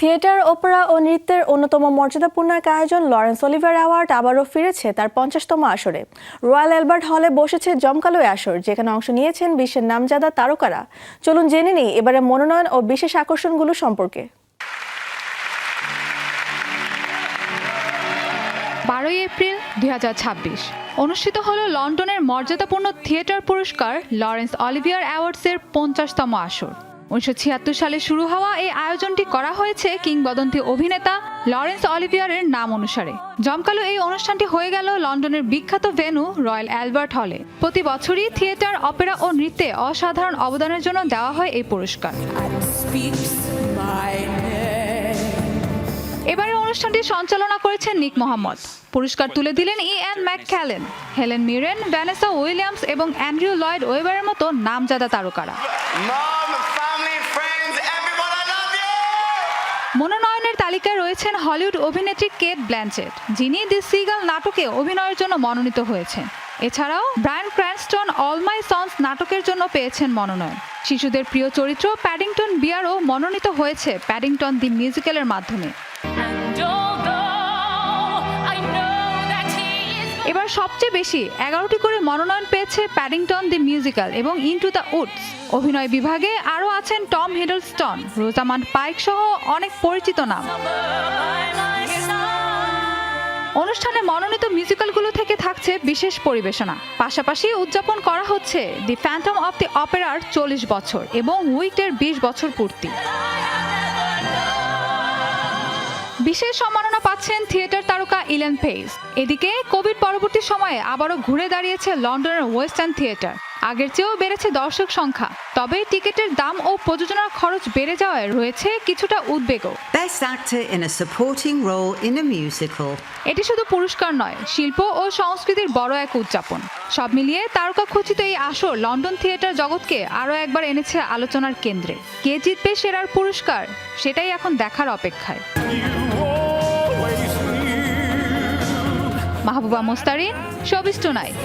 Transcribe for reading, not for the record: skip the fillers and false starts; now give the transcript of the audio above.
Theatre, Opera ও নৃত্যের অন্যতম মর্যাদাপূর্ণ এক আয়োজন লরেন্স অলিভিয়ার অ্যাওয়ার্ড আবারও ফিরেছে তার ৫০তম আসরে। রয়্যাল অ্যালবার্ট হলে বসেছে জমকালো আসর, যেখানে অংশ নিয়েছেন বিশ্বের নামজাদা তারকারা। চলুন জেনে নিই এবারে মনোনয়ন ও বিশেষ আকর্ষণগুলো সম্পর্কে। 12 এপ্রিল 2026 অনুষ্ঠিত হলো লন্ডনের মর্যাদাপূর্ণ থিয়েটার পুরস্কার লরেন্স অলিভিয়ার অ্যাওয়ার্ডসের ৫০তম আসর। 1976 সালে শুরু হওয়া এই আয়োজনটি করা হয়েছে কিংবদন্তি অভিনেতা লরেন্স অলিভিয়ারের নাম অনুসারে। জমকালো এই অনুষ্ঠানটি হয়ে গেল লন্ডনের বিখ্যাত ভেন্যু রয়্যাল অ্যালবার্ট হলে। প্রতি বছরই থিয়েটার, অপেরা ও নৃত্যে অসাধারণ অবদানের জন্য দেওয়া হয় এই পুরস্কার। এবারের অনুষ্ঠানটি সঞ্চালনা করেছেন নিক মোহাম্মদ। পুরস্কার তুলে দিলেন Ian McKellen, Helen Mirren, Vanessa Williams এবং অ্যান্ড্রু লয়েড ওয়েবারের মতো নামজাদা তারকারা। মনোনয়নের তালিকায় রয়েছেন হলিউড অভিনেত্রী কেট ব্ল্যানচেট, যিনি দি সিগাল নাটকে অভিনয়ের জন্য মনোনীত হয়েছেন। এছাড়াও Brian Cranston all my sons নাটকের জন্য পেয়েছেন মনোনয়ন। শিশুদের প্রিয় চরিত্র প্যাডিংটন বিয়ারও মনোনীত হয়েছে প্যাডিংটন দি মিউজিক্যালের মাধ্যমে। এবার সবচেয়ে বেশি 11টি করে মনোনয়ন পেয়েছে প্যাডিংটন দি মিউজিক্যাল এবং ইনটু দ্য উডস। অভিনয় বিভাগে আরও আছেন টম হিডলস্টন, রোজামান্ড পাইক সহ অনেক পরিচিত নাম। অনুষ্ঠানে মনোনীত মিউজিক্যালগুলো থেকে থাকছে বিশেষ পরিবেশনা। পাশাপাশি উদযাপন করা হচ্ছে দি ফ্যান্টম অফ দি অপেরার 40 বছর এবং উইটের 20 বছর পূর্তি। বিশেষ সম্মাননা পাচ্ছেন থিয়েটার তারকা ইলেন পেইস। এদিকে কোভিড পরবর্তী সময়ে আবারও ঘুরে দাঁড়িয়েছে লন্ডনের ওয়েস্ট এন্ড থিয়েটার। আগের চেয়েও বেড়েছে দর্শক সংখ্যা, তবে টিকিটের দাম ও প্রযোজনার খরচ বেড়ে যাওয়ায় রয়েছে কিছুটা উদ্বেগও। Best actor in a supporting role in a musical. এটি শুধু পুরস্কার নয়, শিল্প ও সংস্কৃতির বড় এক উদযাপন। সব মিলিয়ে তারকা খচিত এই আসর লন্ডন থিয়েটার জগৎকে আরও একবার এনেছে আলোচনার কেন্দ্রে। কে জিতবে সেরার পুরস্কার, সেটাই এখন দেখার অপেক্ষায়। Mahbuba Mostarin, showbiz tonight.